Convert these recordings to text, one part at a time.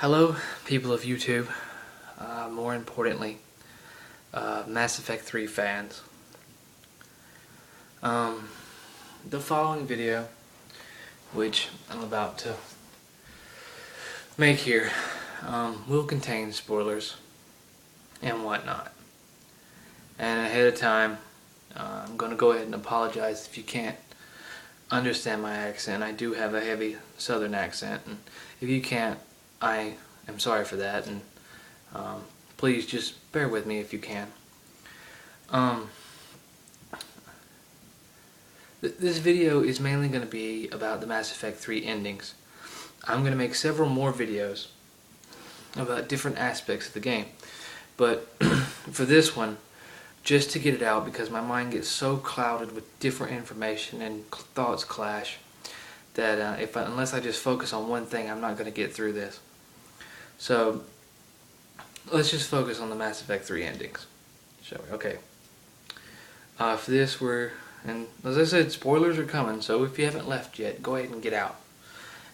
Hello, people of YouTube. More importantly, Mass Effect 3 fans. The following video, which I'm about to make here, will contain spoilers and whatnot. And ahead of time, I'm going to go ahead and apologize if you can't understand my accent. I do have a heavy southern accent, and if you can't, I am sorry for that, and please just bear with me if you can. This video is mainly going to be about the Mass Effect 3 endings. I'm going to make several more videos about different aspects of the game, but for this one, just to get it out, because my mind gets so clouded with different information and thoughts clash, that unless I just focus on one thing, I'm not going to get through this. So let's just focus on the Mass Effect 3 endings, shall we? Okay. For this, and as I said, spoilers are coming, so if you haven't left yet, go ahead and get out.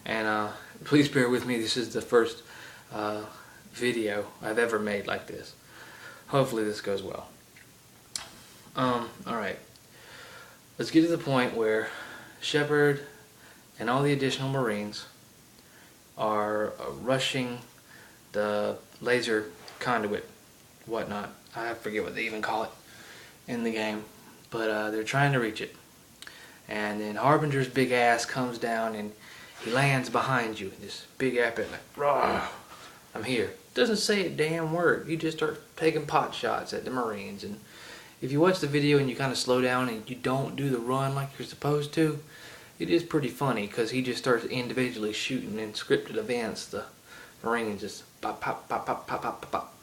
And please bear with me, this is the first video I've ever made like this. Hopefully this goes well. Alright. Let's get to the point where Shepard and all the additional Marines are rushing the laser conduit, whatnot. I forget what they even call it in the game, but they're trying to reach it. And then Harbinger's big ass comes down and he lands behind you. This big epic, like, rah, I'm here. Doesn't say a damn word. You just start taking pot shots at the Marines. And if you watch the video and you kind of slow down and you don't do the run like you're supposed to, it is pretty funny, because he just starts individually shooting in scripted events. The Marines just pop, pop, pop, pop, pop, pop, pop, pop.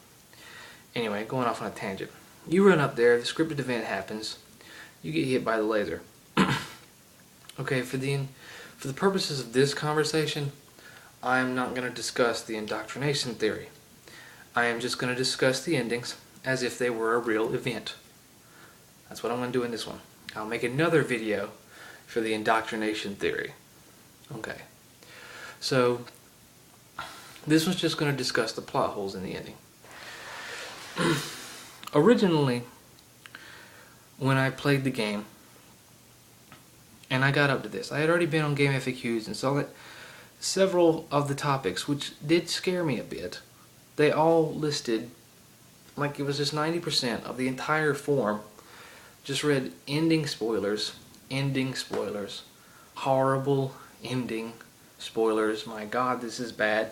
Anyway, going off on a tangent. You run up there, the scripted event happens, you get hit by the laser. Okay, for the purposes of this conversation, I'm not going to discuss the indoctrination theory. I am just going to discuss the endings as if they were a real event. That's what I'm going to do in this one. I'll make another video for the indoctrination theory. Okay. So, this one's just going to discuss the plot holes in the ending. Originally, when I played the game, and I got up to this, I had already been on Game FAQs and saw that several of the topics, which did scare me a bit, they all listed, like it was just 90% of the entire form, just read ending spoilers, horrible ending spoilers, my god this is bad,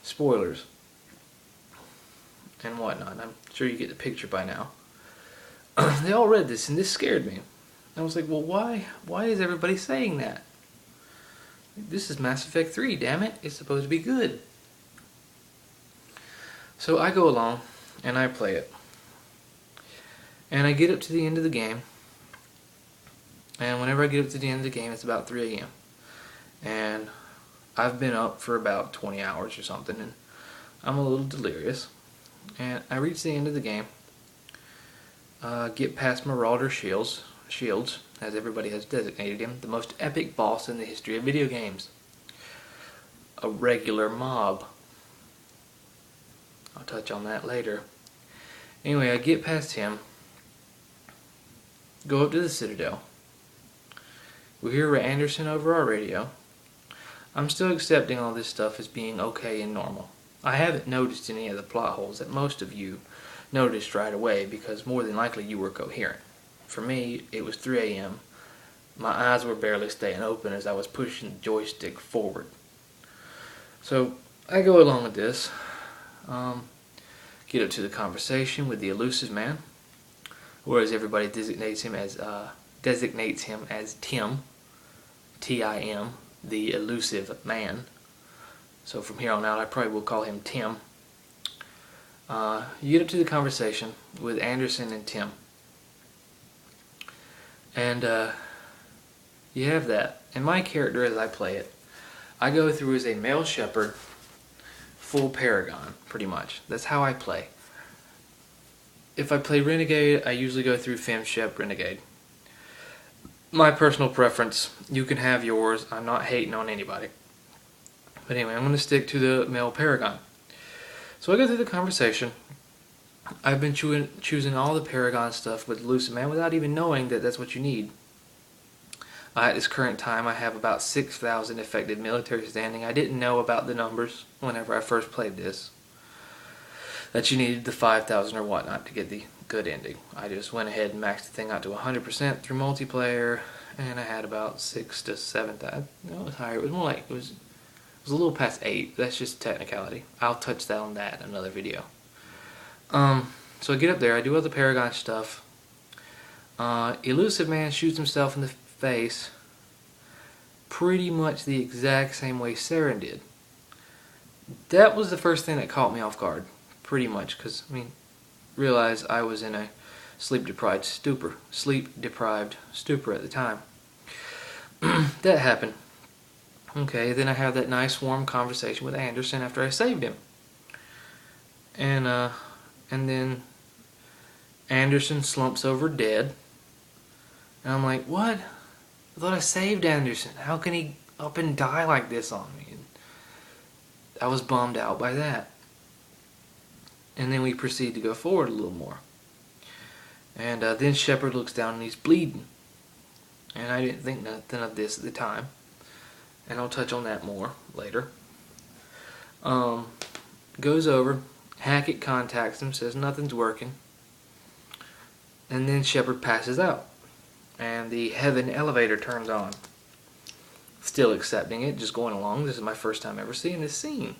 spoilers, and whatnot. I'm sure you get the picture by now. They all read this and this scared me. I was like, well, why is everybody saying that? This is Mass Effect 3, damn it, it's supposed to be good. So I go along and I play it. And I get up to the end of the game. And whenever I get up to the end of the game, it's about 3 a.m. And I've been up for about 20 hours or something, and I'm a little delirious. And I reach the end of the game, get past Marauder Shields, as everybody has designated him, the most epic boss in the history of video games. A regular mob. I'll touch on that later. Anyway, I get past him, go up to the Citadel. We hear Anderson over our radio. I'm still accepting all this stuff as being okay and normal. I haven't noticed any of the plot holes that most of you noticed right away, because more than likely you were coherent. For me, it was 3 a.m. My eyes were barely staying open as I was pushing the joystick forward. So I go along with this, get up to the conversation with the elusive man, or as everybody designates him as Tim, T-I-M, the elusive man. So from here on out, I probably will call him Tim. You get up to the conversation with Anderson and Tim. And you have that. And my character, as I play it, I go through as a male Shepard, full Paragon, pretty much. That's how I play. If I play Renegade, I usually go through Fem Shep Renegade. My personal preference, you can have yours. I'm not hating on anybody. But anyway, I'm going to stick to the male paragon. So I go through the conversation. I've been choosing all the paragon stuff with Lucid Man without even knowing that that's what you need. At this current time, I have about 6,000 effective military standing. I didn't know about the numbers whenever I first played this, that you needed the 5,000 or whatnot to get the good ending. I just went ahead and maxed the thing out to 100% through multiplayer, and I had about 6 to 7,000. No, it was higher. It was more like, it was a little past 8. That's just technicality. I'll touch that on that in another video. So I get up there, I do all the paragon stuff. Elusive Man shoots himself in the face pretty much the exact same way Saren did. That was the first thing that caught me off guard, pretty much, because, I mean, realized I was in a sleep-deprived stupor at the time. That happened. Okay, then I have that nice warm conversation with Anderson after I saved him. And then Anderson slumps over dead. And I'm like, what? I thought I saved Anderson. How can he up and die like this on me? And I was bummed out by that. And then we proceed to go forward a little more. And then Shepard looks down and he's bleeding. And I didn't think nothing of this at the time. And I'll touch on that more later. Goes over. Hackett contacts him, says nothing's working. And then Shepard passes out. And the heaven elevator turns on. Still accepting it, just going along. This is my first time ever seeing this scene.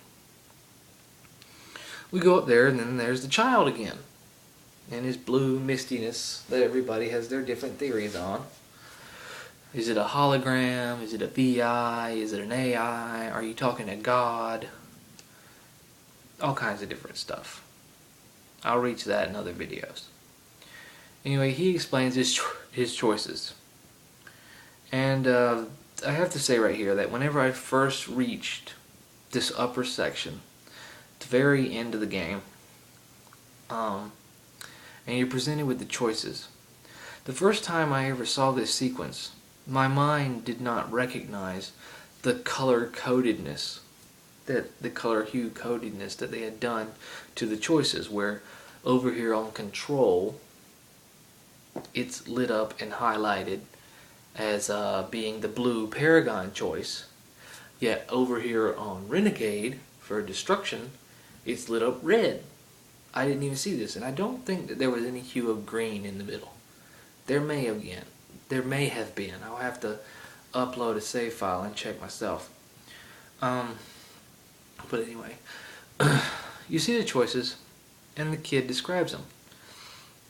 We go up there, and then there's the child again. And his blue mistiness that everybody has their different theories on. Is it a hologram? Is it a VI? Is it an AI? Are you talking to God? All kinds of different stuff. I'll reach that in other videos. Anyway, he explains his choices. And I have to say right here that whenever I first reached this upper section, the very end of the game, and you're presented with the choices. The first time I ever saw this sequence, my mind did not recognize the color codedness, the color hue codedness that they had done to the choices, where over here on control, it's lit up and highlighted as being the blue Paragon choice, yet over here on Renegade for destruction, it's lit up red. I didn't even see this, and I don't think that there was any hue of green in the middle. There may have been. I'll have to upload a save file and check myself. But anyway, you see the choices, and the kid describes them.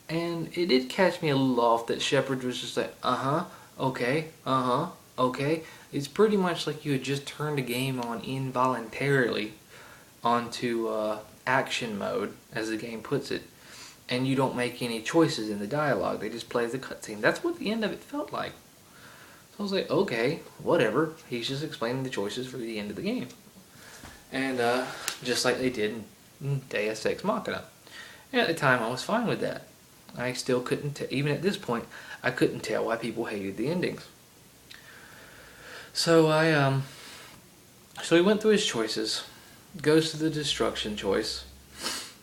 And it did catch me a little off that Shepard was just like, okay, okay. It's pretty much like you had just turned the game on involuntarily onto action mode, as the game puts it, and you don't make any choices in the dialogue. They just play the cutscene. That's what the end of it felt like. So I was like, okay, whatever. He's just explaining the choices for the end of the game. And just like they did in Deus Ex Machina. And at the time, I was fine with that. I still couldn't, even at this point, I couldn't tell why people hated the endings. So so he went through his choices, goes to the destruction choice,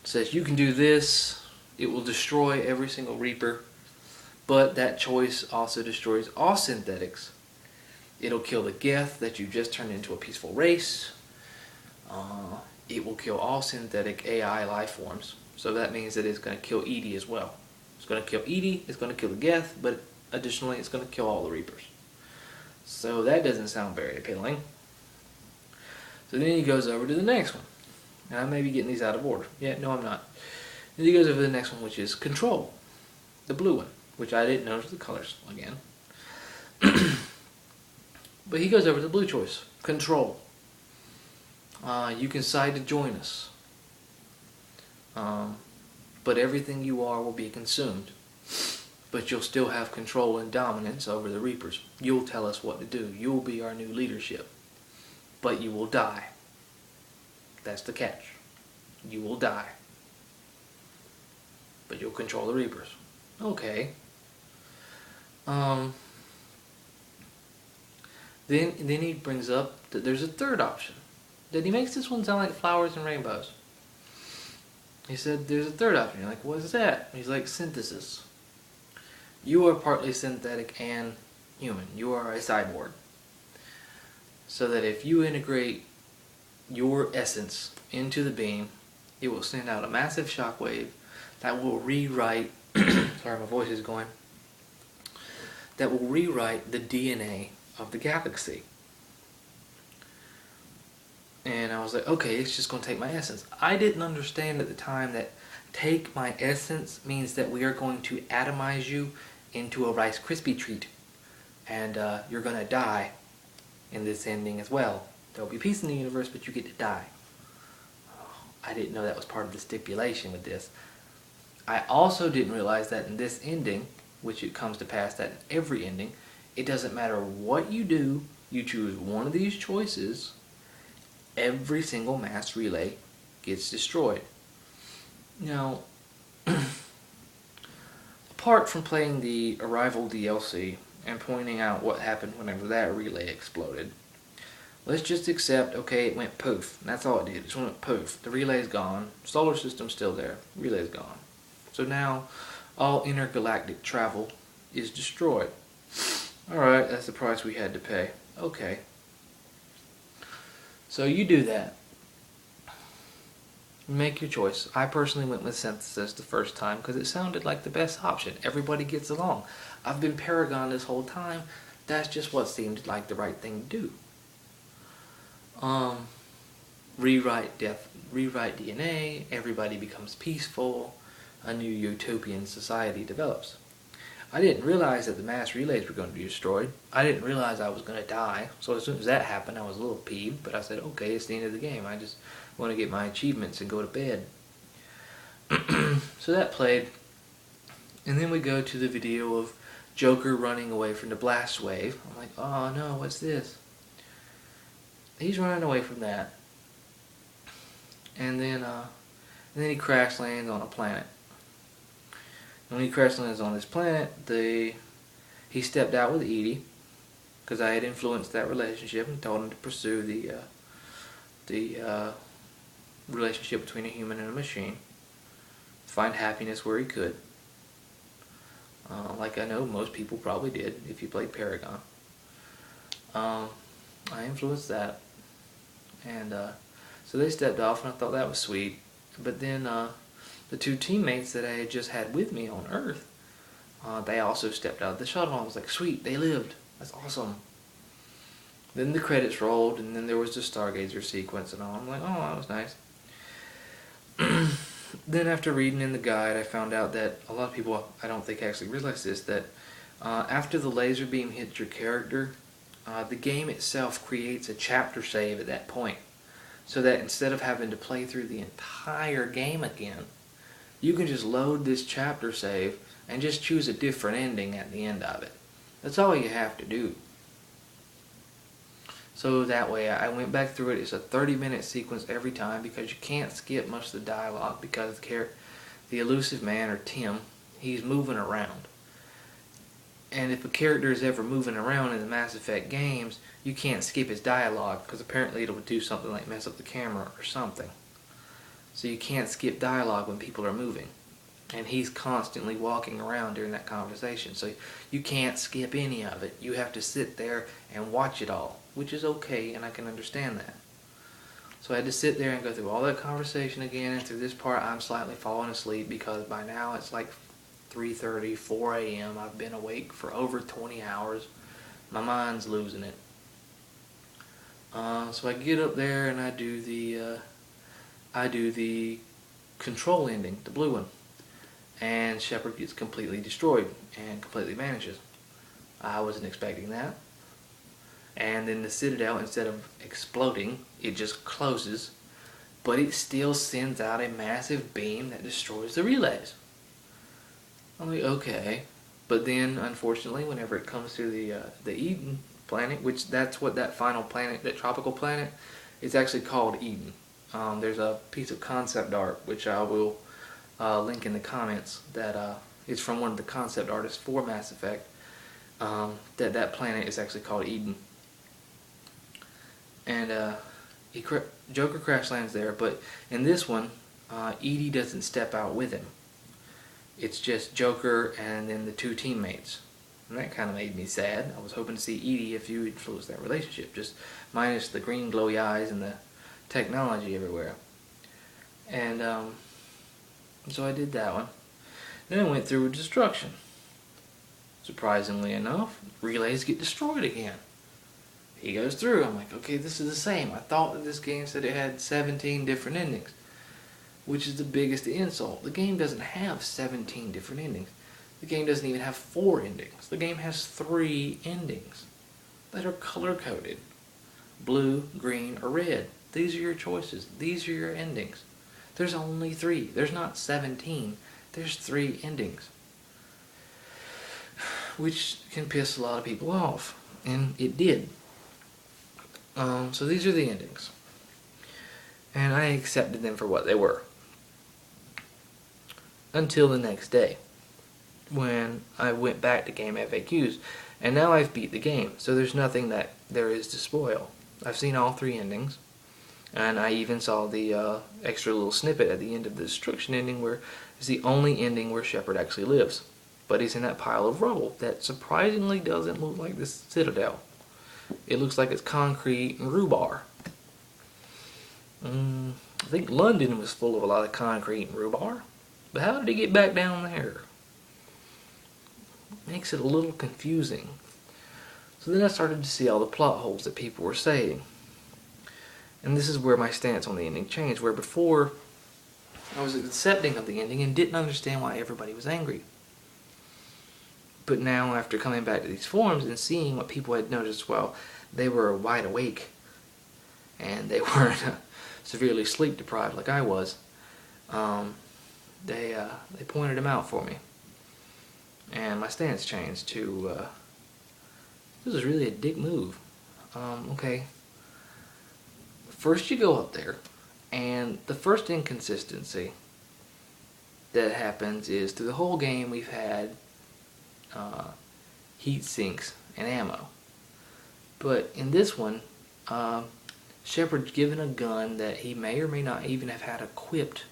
says you can do this, it will destroy every single Reaper, but that choice also destroys all synthetics. It'll kill the Geth that you just turned into a peaceful race. It will kill all synthetic AI life forms. So that means that it's going to kill Edie as well. It's going to kill Edie, it's going to kill the Geth, but additionally it's going to kill all the Reapers. So that doesn't sound very appealing. So then he goes over to the next one. And I may be getting these out of order. Yeah, no I'm not. Then he goes over to the next one, which is Control. The blue one, which I didn't notice the colors again. But he goes over to the blue choice, Control. You can decide to join us. But everything you are will be consumed. But you'll still have control and dominance over the Reapers. You'll tell us what to do. You'll be our new leadership. But you will die. That's the catch. You will die. But you'll control the Reapers. Okay. Then he brings up that there's a third option. Then he makes this one sound like flowers and rainbows. He said, there's a third option. You're like, what is that? He's like, synthesis. You are partly synthetic and human. You are a cyborg. So that if you integrate your essence into the beam, it will send out a massive shockwave that will rewrite, sorry, my voice is going, that will rewrite the DNA of the galaxy. And I was like, okay, it's just going to take my essence. I didn't understand at the time that take my essence means that we are going to atomize you into a Rice Krispie treat. And you're going to die in this ending as well. There will be peace in the universe, but you get to die. I didn't know that was part of the stipulation with this. I also didn't realize that in this ending, which it comes to pass that in every ending, it doesn't matter what you do, you choose one of these choices, every single mass relay gets destroyed. Now, apart from playing the Arrival DLC and pointing out what happened whenever that relay exploded, let's just accept, okay, it went poof. That's all it did. It just went poof. The relay's gone. Solar system's still there. Relay's gone. So now, all intergalactic travel is destroyed. Alright, that's the price we had to pay. Okay. So you do that. Make your choice. I personally went with synthesis the first time because it sounded like the best option. Everybody gets along. I've been Paragon this whole time. That's just what seemed like the right thing to do. Rewrite DNA, everybody becomes peaceful, a new utopian society develops. I didn't realize that the mass relays were going to be destroyed. I didn't realize I was going to die. So as soon as that happened, I was a little peeved. But I said, okay, it's the end of the game. I just want to get my achievements and go to bed. So that played. And then we go to the video of Joker running away from the blast wave. I'm like, oh no, what's this? He's running away from that. And then he crash lands on a planet. When he crash lands on this planet, he stepped out with Edie, because I had influenced that relationship and told him to pursue the relationship between a human and a machine, find happiness where he could, like I know most people probably did if you played Paragon. I influenced that, and so they stepped off, and I thought that was sweet. But then the two teammates that I had just had with me on Earth, they also stepped out of the shuttle. I was like, sweet, they lived. That's awesome. Then the credits rolled, and then there was the Stargazer sequence and all. I'm like, oh, that was nice. Then after reading in the guide, I found out that a lot of people, I don't think actually realize this, that after the laser beam hits your character, the game itself creates a chapter save at that point. So that instead of having to play through the entire game again, you can just load this chapter save and just choose a different ending at the end of it. That's all you have to do. So that way I went back through it. It's a 30-minute sequence every time because you can't skip much of the dialogue because the elusive man, or Tim, he's moving around. And if a character is ever moving around in the Mass Effect games, you can't skip his dialogue because apparently it'll do something like mess up the camera or something. So you can't skip dialogue when people are moving. And he's constantly walking around during that conversation. So you can't skip any of it. You have to sit there and watch it all, which is okay, and I can understand that. So I had to sit there and go through all that conversation again, and through this part I'm slightly falling asleep because by now it's like 3:30, 4 a.m. I've been awake for over 20 hours. My mind's losing it. So I get up there and I do the control ending, the blue one. And Shepard gets completely destroyed and completely vanishes. I wasn't expecting that. And then the Citadel, instead of exploding, it just closes, but it still sends out a massive beam that destroys the relays. I'm like, okay. But then, unfortunately, whenever it comes to the Eden planet, which that's what that final planet, that tropical planet, it's actually called Eden. There's a piece of concept art, which I will link in the comments, that it's from one of the concept artists for Mass Effect, that planet is actually called Eden. And Joker crash lands there, but in this one, Edie doesn't step out with him. It's just Joker and then the two teammates. And that kind of made me sad. I was hoping to see Edie if you influenced that relationship, just minus the green glowy eyes and the technology everywhere. And so I did that one. Then I went through Destruction. Surprisingly enough, relays get destroyed again. He goes through. I'm like, okay, this is the same. I thought that this game said it had 17 different endings, which is the biggest insult. The game doesn't have 17 different endings. The game doesn't even have 4 endings. The game has 3 endings that are color-coded. Blue, green, or red. These are your choices. These are your endings. There's only 3. There's not 17. There's 3 endings. Which can piss a lot of people off. And it did. So these are the endings. And I accepted them for what they were. Until the next day, when I went back to game FAQs, and now I've beat the game, so there's nothing that there is to spoil. I've seen all 3 endings, and I even saw the extra little snippet at the end of the Destruction ending where it's the only ending where Shepard actually lives. But he's in that pile of rubble that surprisingly doesn't look like the Citadel. It looks like it's concrete and rhubarb. I think London was full of a lot of concrete and rhubarb. But how did he get back down there? Makes it a little confusing. So then I started to see all the plot holes that people were saying. And this is where my stance on the ending changed. Where before, I was accepting of the ending and didn't understand why everybody was angry. But now, after coming back to these forums and seeing what people had noticed, well, they were wide awake. And they weren't severely sleep deprived like I was. They pointed him out for me. And my stance changed to, this is really a dick move. Okay. First you go up there, and the first inconsistency that happens is through the whole game we've had heat sinks and ammo. But in this one, Shepard's given a gun that he may or may not even have had equipped.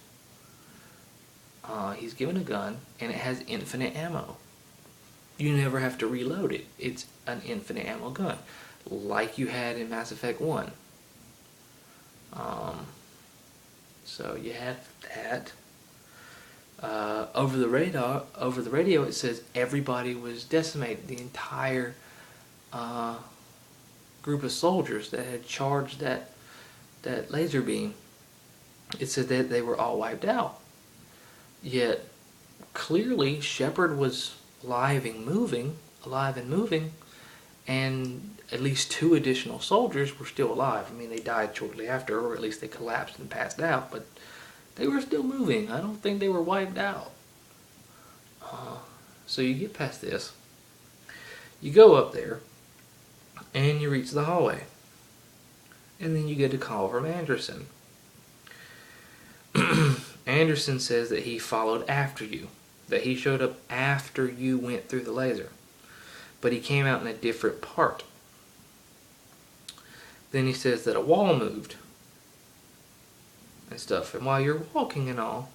He's given a gun, and it has infinite ammo. You never have to reload it. It's an infinite ammo gun, like you had in Mass Effect 1. So you have that. Over the radio, it says everybody was decimated. The entire group of soldiers that had charged that laser beam. It said that they were all wiped out. Yet clearly Shepard was alive and moving, and at least 2 additional soldiers were still alive. I mean, they died shortly after, or at least they collapsed and passed out, but they were still moving. I don't think they were wiped out. So you get past this. You go up there, and you reach the hallway. And then you get a call from Anderson. Anderson says that he followed after you. That he showed up after you went through the laser. But he came out in a different part. Then he says that a wall moved. And stuff. And while you're walking and all,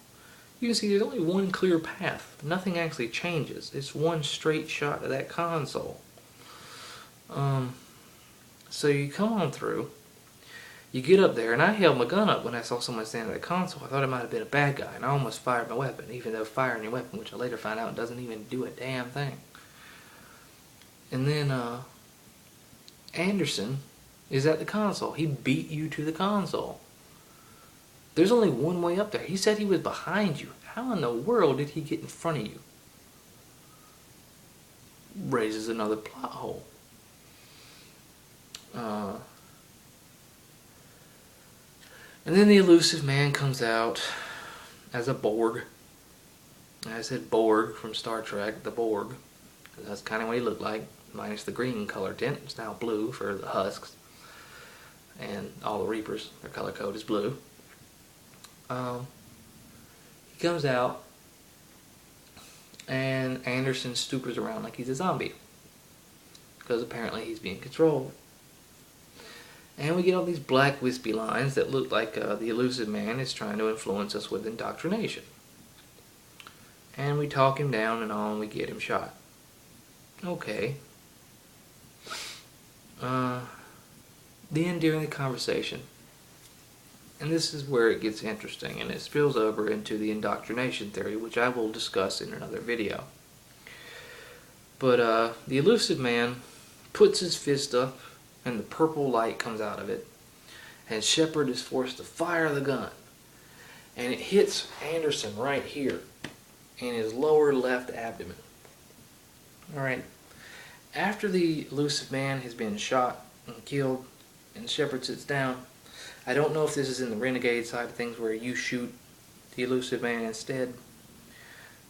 you can see there's only one clear path. Nothing actually changes. It's one straight shot of that console. So you come on through. You get up there, and I held my gun up when I saw someone standing at the console. I thought it might have been a bad guy, and I almost fired my weapon, even though firing your weapon, which I later find out doesn't even do a damn thing. And then Anderson is at the console. He beat you to the console. There's only one way up there. He said he was behind you. How in the world did he get in front of you? Raises another plot hole. And then the elusive man comes out as a Borg. I said Borg from Star Trek, the Borg. That's kind of what he looked like, minus the green color tint. It's now blue for the husks. And all the Reapers, their color code is blue. He comes out, and Anderson stupors around like he's a zombie. Because apparently he's being controlled. And we get all these black wispy lines that look like the elusive man is trying to influence us with indoctrination. And we talk him down and on, we get him shot. Okay. Then during the conversation, and this is where it gets interesting, and it spills over into the indoctrination theory, which I will discuss in another video. But the elusive man puts his fist up, and the purple light comes out of it, and Shepard is forced to fire the gun, and it hits Anderson right here in his lower left abdomen. Alright, after the elusive man has been shot and killed, and Shepard sits down, I don't know if this is in the renegade side of things where you shoot the elusive man instead,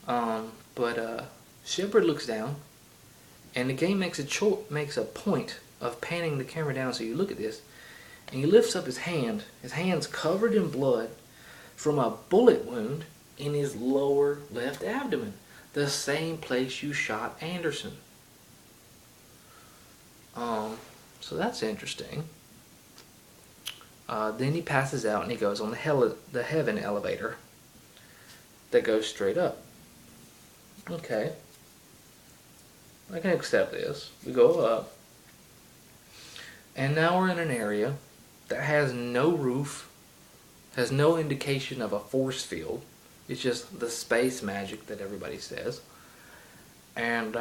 but Shepard looks down, and the game makes a point of panning the camera down so you look at this, and he lifts up his hand. His hand's covered in blood from a bullet wound in his lower left abdomen, the same place you shot Anderson. So that's interesting. Then he passes out and he goes on the heaven elevator that goes straight up. Okay, I can accept this. We go up, and now we're in an area that has no roof, has no indication of a force field. It's just the space magic that everybody says. And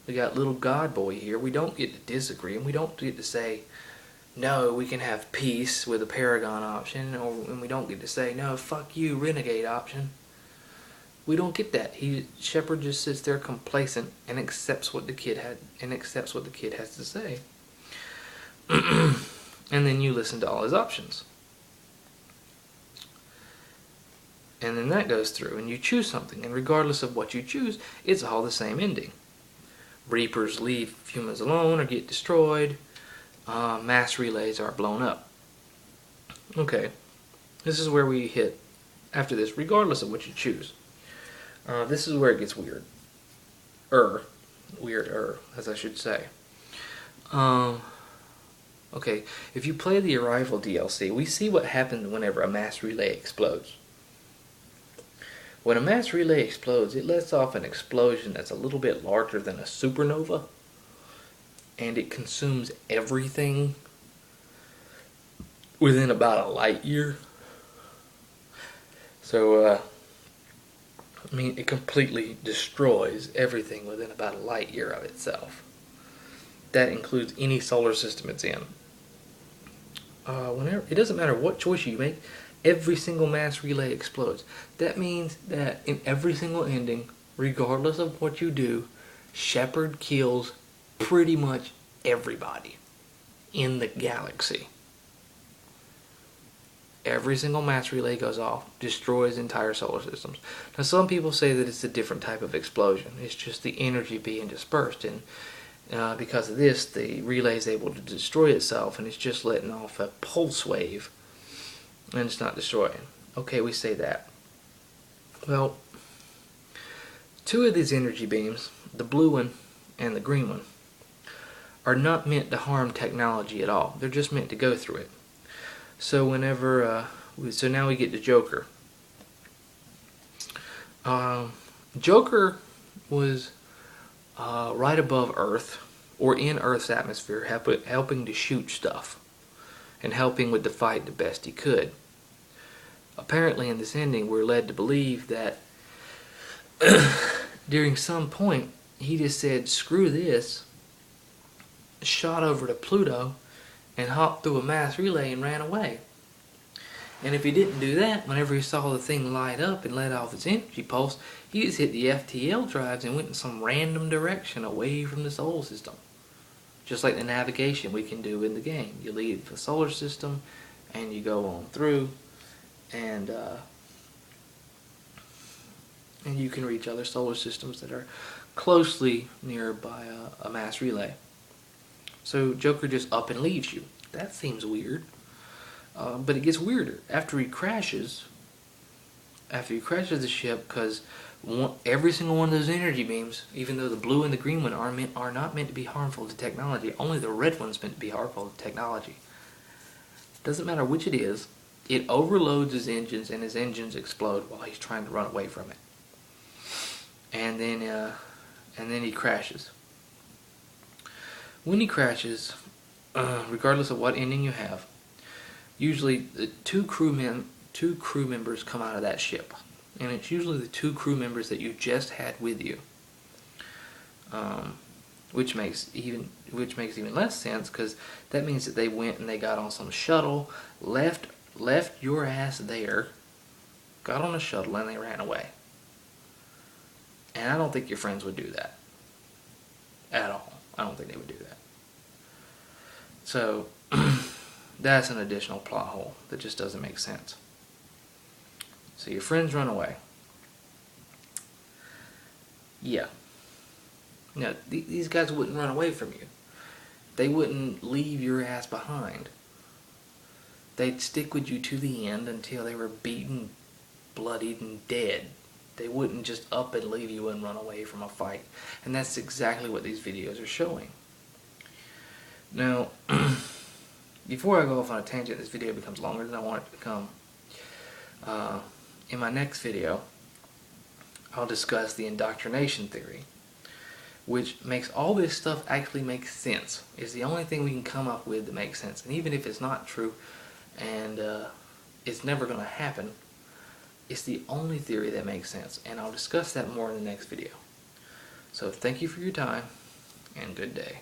we got little God Boy here. We don't get to disagree, and we don't get to say, no, we can have peace with a Paragon option, and we don't get to say, no, fuck you, Renegade option. We don't get that. Shepard just sits there complacent and accepts what the kid has to say. And then you listen to all his options. And then that goes through, and you choose something, and regardless of what you choose, it's all the same ending. Reapers leave humans alone or get destroyed. Mass relays are blown up. Okay, this is where we hit after this, regardless of what you choose. This is where it gets weird. Weirder, as I should say. Okay, if you play the Arrival DLC, we see what happens whenever a mass relay explodes. When a mass relay explodes, it lets off an explosion that's a little bit larger than a supernova, and it consumes everything within about a light year. So, it completely destroys everything within about a light year of itself. That includes any solar system it's in. It doesn't matter what choice you make, every single mass relay explodes. That means that in every single ending, regardless of what you do, Shepard kills pretty much everybody in the galaxy. Every single mass relay goes off, destroys entire solar systems. Now some people say that it's a different type of explosion. It's just the energy being dispersed, and because of this, the relay is able to destroy itself, and it's just letting off a pulse wave, and it's not destroying. Okay, we say that. Well, two of these energy beams, the blue one and the green one, are not meant to harm technology at all. They're just meant to go through it. So whenever, so now we get to Joker. Joker was right above Earth, or in Earth's atmosphere, helping to shoot stuff, and helping with the fight the best he could. Apparently in this ending, we're led to believe that during some point, he just said, screw this, shot over to Pluto, and hopped through a mass relay and ran away. And if he didn't do that, whenever he saw the thing light up and let off its energy pulse, he just hit the FTL drives and went in some random direction away from the solar system. Just like the navigation we can do in the game. You leave the solar system and you go on through, and you can reach other solar systems that are closely nearby a mass relay. So Joker just up and leaves you. That seems weird. But it gets weirder. After he crashes the ship, because every single one of those energy beams, even though the blue and the green one are not meant to be harmful to technology, only the red one's meant to be harmful to technology. doesn't matter which it is, it overloads his engines and his engines explode while he's trying to run away from it. And then he crashes. When he crashes, regardless of what ending you have, usually the two crew members come out of that ship, and it's usually the two crew members that you just had with you, which makes even less sense, because that means that they went and they got on some shuttle, left your ass there, got on a shuttle, and they ran away. And I don't think your friends would do that at all. I don't think they would do that. So that's an additional plot hole that just doesn't make sense. So your friends run away. Yeah. Now, these guys wouldn't run away from you. They wouldn't leave your ass behind. They'd stick with you to the end until they were beaten, bloodied, and dead. They wouldn't just up and leave you and run away from a fight. And that's exactly what these videos are showing. Now, before I go off on a tangent, this video becomes longer than I want it to become. In my next video, I'll discuss the indoctrination theory, which makes all this stuff actually make sense. It's the only thing we can come up with that makes sense. And even if it's not true, and it's never going to happen, it's the only theory that makes sense. And I'll discuss that more in the next video. So thank you for your time, and good day.